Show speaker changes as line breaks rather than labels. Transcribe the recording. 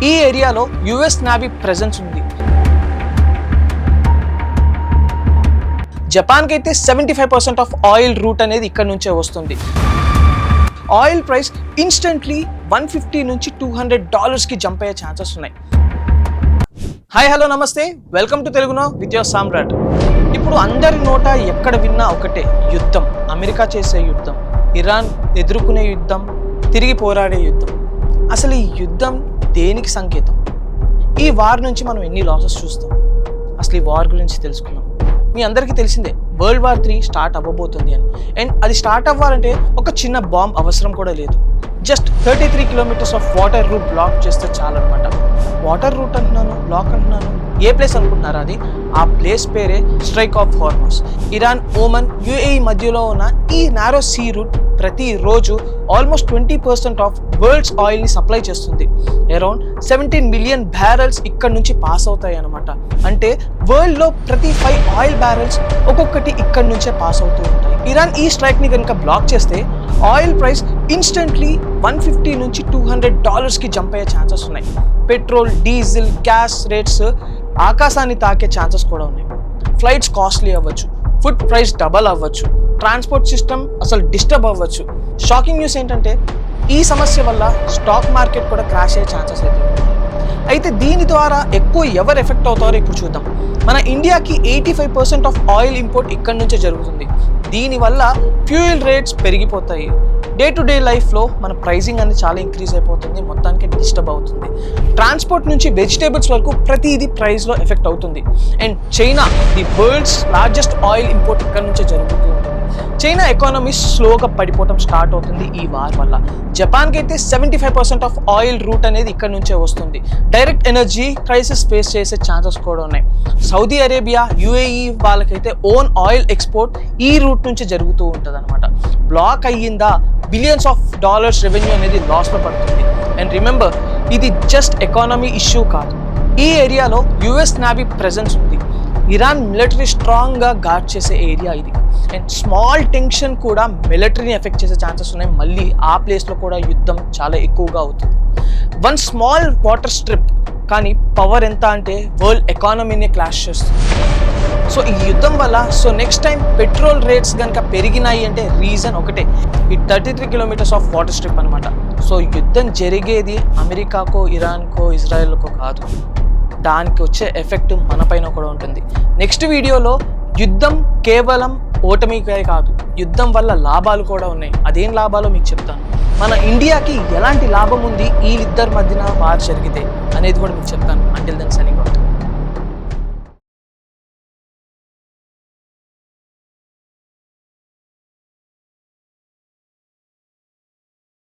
ఈ ఏరియాలో US navy presence ఉంది. జపాన్కి అయితే 75% ఆఫ్ ఆయిల్ రూట్ అనేది ఇక్కడ నుంచే వస్తుంది. ఆయిల్ ప్రైస్ ఇన్స్టెంట్లీ $150 నుంచి $200కి జంప్ అయ్యే ఛాన్సెస్ ఉన్నాయి. హాయ్ హలో నమస్తే, వెల్కమ్ టు తెలుగునో విత్ యువర్ సామ్రాట్. ఇప్పుడు అందరి నోట ఎక్కడ విన్నా ఒకటే, యుద్ధం. అమెరికా చేసే యుద్ధం, ఇరాన్ ఎదుర్కొనే యుద్ధం, తిరిగి పోరాడే యుద్ధం. అసలు ఈ యుద్ధం దేనికి సంకేతం? ఈ వార్ నుంచి మనం ఎన్ని లాసెస్ చూస్తాం? అసలు ఈ వార్ గురించి తెలుసుకుందాం. మీ అందరికీ తెలిసిందే, World War III స్టార్ట్ అవ్వబోతుంది అని. అండ్ అది స్టార్ట్ అవ్వాలంటే ఒక చిన్న బాంబ్ అవసరం కూడా లేదు. Just 33 kilometers of water route block చేస్తే చాలన్నమాట. వాటర్ రూట్ అంటున్నాను, బ్లాక్ అంటున్నాను, ఏ ప్లేస్ అనుకుంటున్నారా? అది ఆ ప్లేస్ పేరే strike of Hormuz. Iran, Oman, UAE మధ్యలో ఉన్న ఈ నారో సీ రూట్ ప్రతిరోజు ఆల్మోస్ట్ 20% ఆఫ్ వరల్డ్స్ ఆయిల్ని సప్లై చేస్తుంది. అరౌండ్ 17 మిలియన్ బ్యారెల్స్ ఇక్కడ నుంచి పాస్ అవుతాయి అన్నమాట. అంటే వరల్డ్లో ప్రతి 5 ఆయిల్ బ్యారెల్స్ ఒక్కొక్కటి ఇక్కడ నుంచే పాస్ అవుతూ ఉంటాయి. ఇరాన్ ఈ స్ట్రైక్ని కనుక బ్లాక్ చేస్తే ఆయిల్ ప్రైస్ ఇన్స్టెంట్లీ $150 నుంచి $200కి జంప్ అయ్యే ఛాన్సెస్ ఉన్నాయి. పెట్రోల్, డీజిల్, గ్యాస్ రేట్స్ ఆకాశాన్ని తాకే ఛాన్సెస్ కూడా ఉన్నాయి. ఫ్లైట్స్ కాస్ట్లీ అవ్వచ్చు, ఫుడ్ ప్రైస్ డబల్ అవ్వచ్చు, ట్రాన్స్పోర్ట్ సిస్టమ్ అసలు డిస్టర్బ్ అవ్వచ్చు. షాకింగ్ న్యూస్ ఏంటంటే ఈ సమస్య వల్ల స్టాక్ మార్కెట్ కూడా క్రాష్ అయ్యే ఛాన్సెస్ అయితే ఉన్నాయి. అయితే దీని ద్వారా ఎక్కువ ఎవరు ఎఫెక్ట్ అవుతారో ఇప్పుడు చూద్దాం. మన ఇండియాకి 85% ఆఫ్ ఆయిల్ ఇంపోర్ట్ ఇక్కడ నుంచే జరుగుతుంది. దీనివల్ల ఫ్యూయల్ రేట్స్ పెరిగిపోతాయి. డే టు డే లైఫ్లో మన ప్రైసింగ్ అనేది చాలా ఇంక్రీజ్ అయిపోతుంది, మొత్తానికి డిస్టర్బ్ అవుతుంది. ట్రాన్స్పోర్ట్ నుంచి వెజిటేబుల్స్ వరకు ప్రతిదీ ప్రైస్లో ఎఫెక్ట్ అవుతుంది. And China, the world's largest oil import ఇక్కడ నుంచే జరుగుతూ ఉంటుంది. చైనా ఎకానమీ స్లోగా పడిపోవడం స్టార్ట్ అవుతుంది ఈ వార్ వల్ల. జపాన్కి అయితే 75% ఆఫ్ ఆయిల్ రూట్ అనేది ఇక్కడ నుంచే వస్తుంది. డైరెక్ట్ ఎనర్జీ క్రైసిస్ ఫేస్ చేసే ఛాన్సెస్ కూడా ఉన్నాయి. సౌదీ అరేబియా, యుఏఈ వాళ్ళకైతే ఓన్ ఆయిల్ ఎక్స్పోర్ట్ ఈ రూట్ నుంచి జరుగుతూ ఉంటుంది అనమాట. బ్లాక్ అయ్యిందా బిలియన్స్ ఆఫ్ డాలర్స్ రెవెన్యూ అనేది లాస్లో పడుతుంది. అండ్ రిమెంబర్, ఇది జస్ట్ ఎకానమీ ఇష్యూ కాదు. ఈ ఏరియాలో యుఎస్ నేవీ ప్రెజెన్స్ ఉంది. ఇరాన్ మిలిటరీ స్ట్రాంగ్గా గార్డ్ చేసే ఏరియా ఇది. అండ్ స్మాల్ టెన్షన్ కూడా మిలిటరీని ఎఫెక్ట్ చేసే ఛాన్సెస్ ఉన్నాయి. మళ్ళీ ఆ ప్లేస్లో కూడా యుద్ధం చాలా ఎక్కువగా అవుతుంది. వన్ స్మాల్ వాటర్ స్ట్రిప్ కానీ పవర్ ఎంత అంటే వరల్డ్ ఎకానమీని క్లాష్ చేస్తుంది. సో ఈ యుద్ధం వల్ల నెక్స్ట్ టైం పెట్రోల్ రేట్స్ కనుక పెరిగినాయి అంటే రీజన్ ఒకటే, ఈ 33 కిలోమీటర్స్ ఆఫ్ వాటర్ స్ట్రిప్ అనమాట. సో యుద్ధం జరిగేది అమెరికాకో, ఇరాన్కో, ఇజ్రాయెల్కో కాదు. దానికి వచ్చే ఎఫెక్ట్ మన పైన కూడా ఉంటుంది. నెక్స్ట్ వీడియోలో యుద్ధం కేవలం ఓటమికే కాదు, యుద్ధం వల్ల లాభాలు కూడా ఉన్నాయి. అదేం లాభాలో మీకు చెప్తాను. మన ఇండియాకి ఎలాంటి లాభం ఉంది ఈ ఇద్దరి మధ్యన వార్ జరిగితే అనేది కూడా మీకు చెప్తాను. Until then signing out.